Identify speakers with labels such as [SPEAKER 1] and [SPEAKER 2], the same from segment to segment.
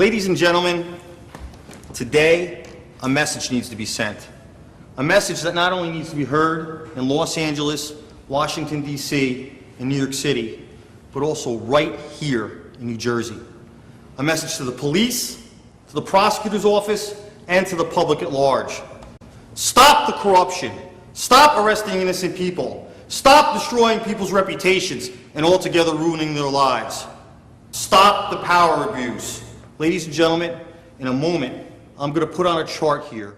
[SPEAKER 1] Ladies and gentlemen, today a message needs to be sent. A message that not only needs to be heard in Los Angeles, Washington, D.C., and New York City, but also right here in New Jersey. A message to the police, to the prosecutor's office, and to the public at large. Stop the corruption. Stop arresting innocent people. Stop destroying people's reputations and altogether ruining their lives. Stop the power abuse. Ladies and gentlemen, in a moment, I'm going to put on a chart here.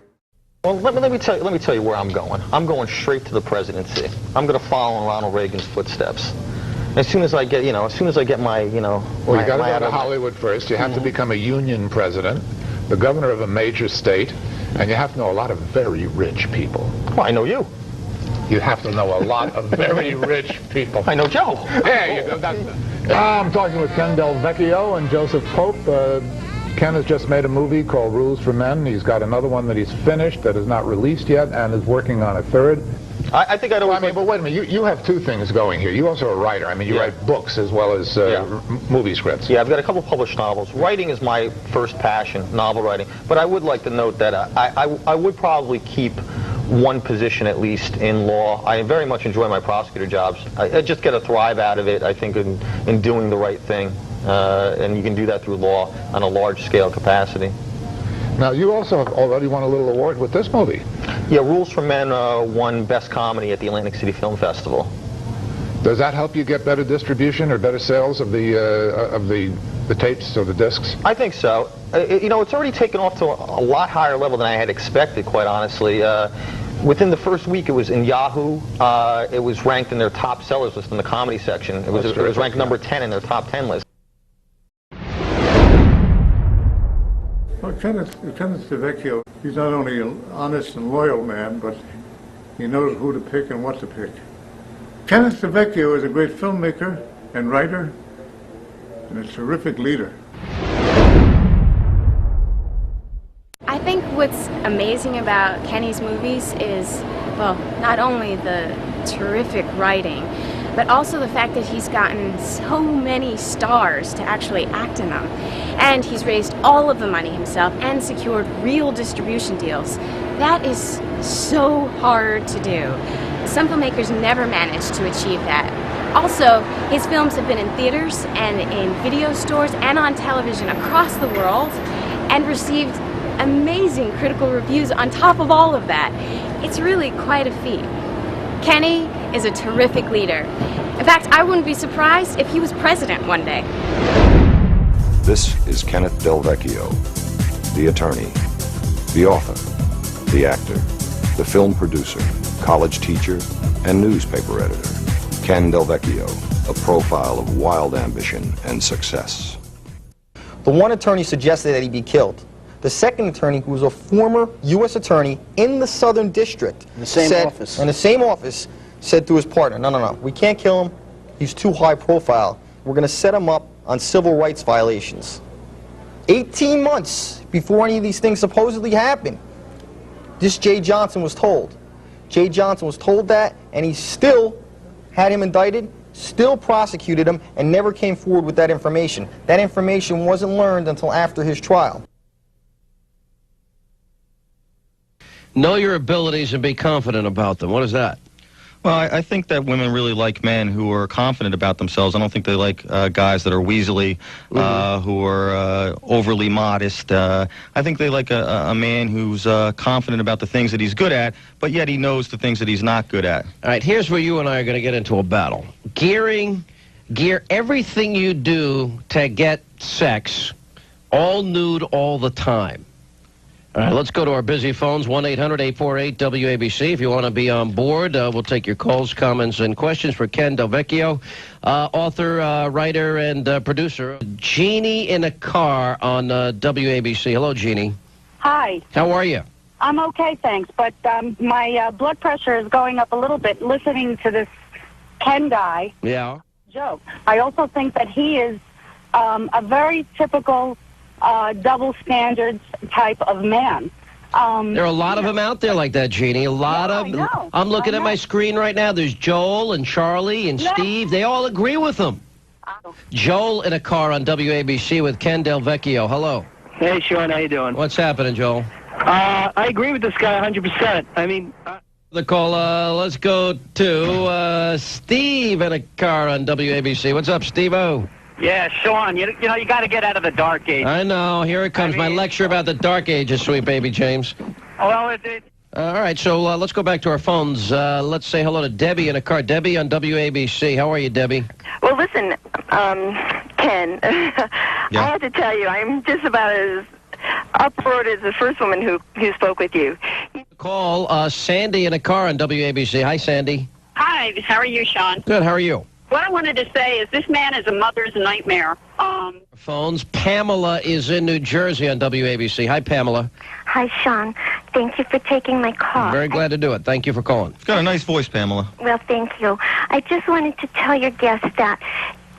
[SPEAKER 2] Well, let me tell you where I'm going. I'm going straight to the presidency. I'm going to follow in Ronald Reagan's footsteps. As soon as I get, my,
[SPEAKER 3] Well, you got to go to Hollywood first. You have to become a union president, the governor of a major state, and you have to know a lot of very rich people.
[SPEAKER 2] Well, I know you.
[SPEAKER 3] You have to know a lot of very rich people.
[SPEAKER 2] I know Joe.
[SPEAKER 3] There you go. I'm talking with Ken Del Vecchio and Joseph Pope. Ken has just made a movie called Rules for Men. He's got another one that he's finished that is not released yet and is working on a third.
[SPEAKER 2] I think I know.
[SPEAKER 3] Well, but wait a minute. You have two things going here. You're also a writer. I mean, you write books as well as movie scripts.
[SPEAKER 2] Yeah, I've got a couple published novels. Writing is my first passion, novel writing. But I would like to note that I would probably keep one position at least in law. I very much enjoy my prosecutor jobs. I just get a thrive out of it, I think, in doing the right thing. And you can do that through law on a large-scale capacity.
[SPEAKER 3] Now, you also have already won a little award with this movie.
[SPEAKER 2] Yeah, Rules for Men won Best Comedy at the Atlantic City Film Festival.
[SPEAKER 3] Does that help you get better distribution or better sales of the tapes or the discs?
[SPEAKER 2] I think so. It's already taken off to a lot higher level than I had expected, quite honestly. Within the first week, it was in Yahoo. It was ranked in their top sellers list in the comedy section. It was ranked number 10 in their top 10 list.
[SPEAKER 4] Well, Kenneth Vecchio, he's not only an honest and loyal man, but he knows who to pick and what to pick. Kenneth Vecchio is a great filmmaker and writer, and a terrific leader.
[SPEAKER 5] I think what's amazing about Kenny's movies is, well, not only the terrific writing, but also the fact that he's gotten so many stars to actually act in them. And he's raised all of the money himself and secured real distribution deals. That is so hard to do. Some filmmakers never manage to achieve that. Also, his films have been in theaters and in video stores and on television across the world and received amazing critical reviews on top of all of that. It's really quite a feat. Kenny is a terrific leader. In fact, I wouldn't be surprised if he was president one day.
[SPEAKER 6] This is Kenneth Del Vecchio, the attorney, the author, the actor, the film producer, college teacher, and newspaper editor. Ken Del Vecchio, a profile of wild ambition and success.
[SPEAKER 2] The one attorney suggested that he be killed. The second attorney, who was a former U.S. attorney in the Southern District,
[SPEAKER 7] in the same office,
[SPEAKER 2] said to his partner, no, we can't kill him. He's too high profile. We're going to set him up on civil rights violations. 18 months before any of these things supposedly happened, this Jay Johnson was told. Jay Johnson was told that, and he still had him indicted, still prosecuted him, and never came forward with that information. That information wasn't learned until after his trial.
[SPEAKER 7] Know your abilities and be confident about them. What is that?
[SPEAKER 8] Well, I think that women really like men who are confident about themselves. I don't think they like guys that are weaselly, who are overly modest. I think they like a man who's confident about the things that he's good at, but yet he knows the things that he's not good at.
[SPEAKER 7] All right, here's where you and I are going to get into a battle. Gear everything you do to get sex, all nude all the time. All right, let's go to our busy phones, 1-800-848-WABC. If you want to be on board, we'll take your calls, comments, and questions for Ken Del Vecchio, author, writer, and producer. Jeannie in a car on WABC. Hello, Jeannie.
[SPEAKER 9] Hi.
[SPEAKER 7] How are you?
[SPEAKER 9] I'm okay, thanks, but my blood pressure is going up a little bit listening to this Ken guy.
[SPEAKER 7] Yeah.
[SPEAKER 9] Joke. I also think that he is a very typical double standards type of man.
[SPEAKER 7] There are a lot of them out there like that, Jeannie. A lot of them. I'm looking at my screen right now. There's Joel and Charlie and Steve. They all agree with him. Joel in a car on WABC with Ken Del Vecchio. Hello.
[SPEAKER 10] Hey, Sean, how you doing?
[SPEAKER 7] What's happening, Joel?
[SPEAKER 10] I agree with this guy 100%. I mean...
[SPEAKER 7] The call, let's go to Steve in a car on WABC. What's up, Steve-O?
[SPEAKER 11] Yeah, Sean, you know, you got to get out of the dark age.
[SPEAKER 7] I know. Here it comes. My lecture about the dark ages, sweet baby James.
[SPEAKER 11] Well,
[SPEAKER 7] All right, so let's go back to our phones. Let's say hello to Debbie in a car. Debbie on WABC. How are you, Debbie?
[SPEAKER 12] Well, listen, Ken, I have to tell you, I'm just about as uproared as the first woman who spoke with you.
[SPEAKER 7] Call Sandy in a car on WABC. Hi, Sandy.
[SPEAKER 13] Hi, how are you, Sean?
[SPEAKER 7] Good, how are you?
[SPEAKER 13] What I wanted to say is this man is a mother's nightmare.
[SPEAKER 7] Phones. Pamela is in New Jersey on WABC. Hi, Pamela.
[SPEAKER 14] Hi, Sean. Thank you for taking my call.
[SPEAKER 7] I'm very glad to do it. Thank you for calling.
[SPEAKER 8] You've got a nice voice, Pamela.
[SPEAKER 14] Well, thank you. I just wanted to tell your guest that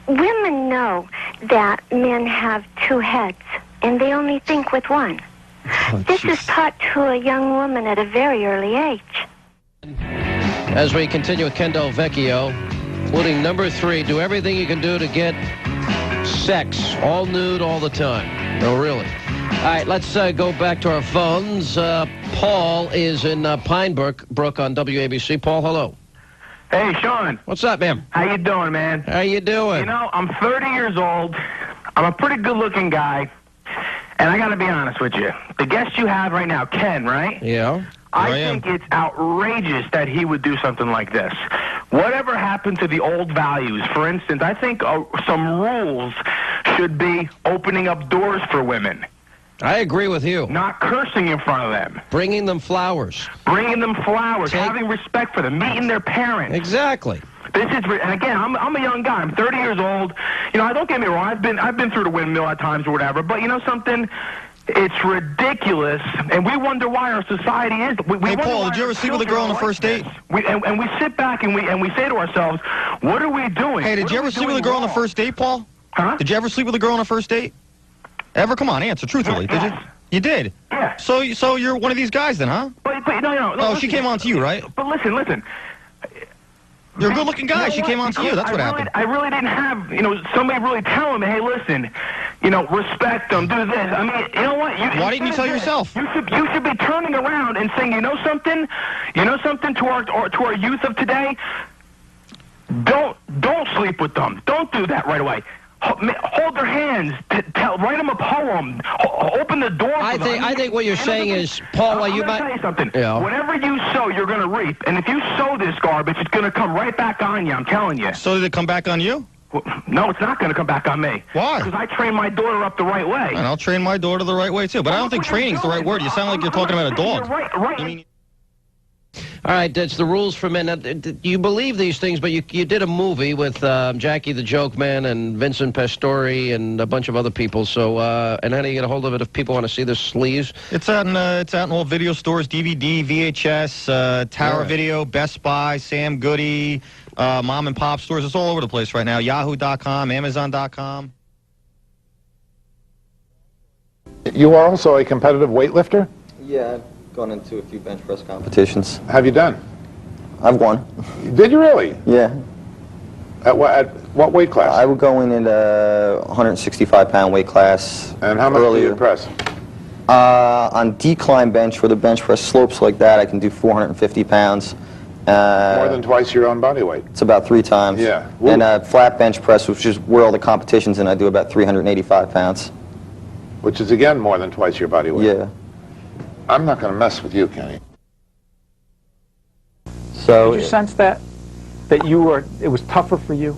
[SPEAKER 14] women know that men have two heads, and they only think with one. This is taught to a young woman at a very early age.
[SPEAKER 7] As we continue with Ken Vecchio, including number 3, do everything you can do to get sex, all nude, all the time. No, really. All right, let's go back to our phones. Paul is in Pinebrook on WABC. Paul, hello.
[SPEAKER 15] Hey, Sean.
[SPEAKER 7] What's up, man?
[SPEAKER 15] How you doing, man?
[SPEAKER 7] How you doing?
[SPEAKER 15] You know, I'm 30 years old. I'm a pretty good-looking guy. And I got to be honest with you. The guest you have right now, Ken, right?
[SPEAKER 7] Yeah.
[SPEAKER 15] I think it's outrageous that he would do something like this. Whatever happened to the old values? For instance, I think some rules should be opening up doors for women.
[SPEAKER 7] I agree with you.
[SPEAKER 15] Not cursing in front of them.
[SPEAKER 7] Bringing them flowers.
[SPEAKER 15] Bringing them flowers. Having respect for them. Meeting their parents.
[SPEAKER 7] Exactly.
[SPEAKER 15] This is, and again, I'm a young guy. I'm 30 years old. You know, don't get me wrong. I've been through the windmill at times or whatever. But you know something? It's ridiculous, and we wonder why our society is.
[SPEAKER 8] Hey, Paul, did you ever sleep with a girl on the first date?
[SPEAKER 15] And we sit back and we say to ourselves, what are we doing?
[SPEAKER 8] Hey, did you ever sleep with a girl on the first date, Paul?
[SPEAKER 15] Huh?
[SPEAKER 8] Did you ever sleep with a girl on a first date? Ever? Come on, answer truthfully. Did you? You did?
[SPEAKER 15] Yeah.
[SPEAKER 8] So you're one of these guys then, huh?
[SPEAKER 15] But no.
[SPEAKER 8] Oh, she came on to you, right?
[SPEAKER 15] But listen.
[SPEAKER 8] You're a good-looking guy. She came on to you. That's what happened.
[SPEAKER 15] I really didn't have, somebody really telling me, hey, listen, respect them, do this. I mean, you know what?
[SPEAKER 8] Why didn't you tell yourself?
[SPEAKER 15] You should be turning around and saying, you know something to our youth of today? Don't sleep with them. Don't do that right away. Hold their hands. Write them a poem. Open the door for them.
[SPEAKER 7] I think what you're saying is, Paul,
[SPEAKER 15] I'm going to tell you something.
[SPEAKER 7] Yeah.
[SPEAKER 15] Whatever you sow, you're going to reap. And if you sow this garbage, it's going to come right back on you, I'm telling you.
[SPEAKER 8] So did it come back on you?
[SPEAKER 15] No, it's not going to come back on me.
[SPEAKER 8] Why?
[SPEAKER 15] Because I train my daughter up the right way.
[SPEAKER 8] And I'll train my daughter the right way, too. But I don't think training's the right word. You sound like you're talking about a dog.
[SPEAKER 15] Right.
[SPEAKER 7] All right, that's the rules for men. Now, you believe these things, but you did a movie with Jackie the Joke Man and Vincent Pastore and a bunch of other people. So, and how do you get a hold of it if people want to see the sleaze?
[SPEAKER 8] It's out in all video stores, DVD, VHS, Tower Video, Best Buy, Sam Goody, mom and pop stores. It's all over the place right now. Yahoo.com, Amazon.com.
[SPEAKER 3] You are also a competitive weightlifter?
[SPEAKER 2] Yeah, I've gone into a few bench press competitions.
[SPEAKER 3] Have you done?
[SPEAKER 2] I've won.
[SPEAKER 3] Did you really?
[SPEAKER 2] Yeah.
[SPEAKER 3] At what weight class?
[SPEAKER 2] I would go in at a 165-pound weight class.
[SPEAKER 3] And how much do you press?
[SPEAKER 2] On decline bench, where the bench press slopes like that, I can do 450 pounds.
[SPEAKER 3] More than twice your own body weight.
[SPEAKER 2] It's about 3 times.
[SPEAKER 3] Yeah.
[SPEAKER 2] And flat bench press, which is where all the competition's in, I do about 385 pounds.
[SPEAKER 3] Which is, again, more than twice your body weight.
[SPEAKER 2] Yeah.
[SPEAKER 3] I'm not going to mess with you, Kenny.
[SPEAKER 2] So
[SPEAKER 16] did you sense that it was tougher for you?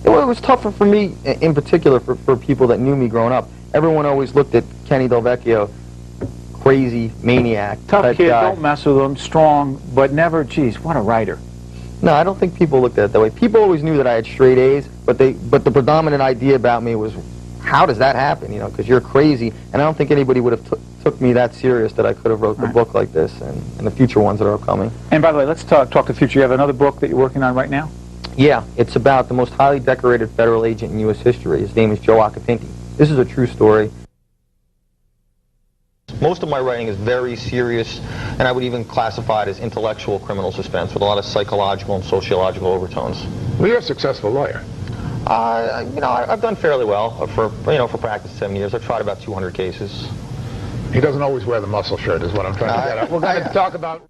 [SPEAKER 2] Well, it was tougher for me, in particular, for people that knew me growing up. Everyone always looked at Kenny Del Vecchio, crazy maniac.
[SPEAKER 16] Tough kid, don't mess with him, strong, but never, geez, what a writer.
[SPEAKER 2] No, I don't think people looked at it that way. People always knew that I had straight A's, but the predominant idea about me was, how does that happen? Because you're crazy, and I don't think anybody would have took me that serious that I could have wrote a book like this and the future ones that are coming.
[SPEAKER 16] And by the way, let's talk the future. You have another book that you're working on right now?
[SPEAKER 2] Yeah, it's about the most highly decorated federal agent in U.S. history. His name is Joe Acapinti. This is a true story. Most of my writing is very serious, and I would even classify it as intellectual criminal suspense with a lot of psychological and sociological overtones.
[SPEAKER 3] Well, you're a successful lawyer.
[SPEAKER 2] I've done fairly well for practice 7 years. I've tried about 200 cases.
[SPEAKER 3] He doesn't always wear the muscle shirt, is what I'm trying to get at. We're going to talk about...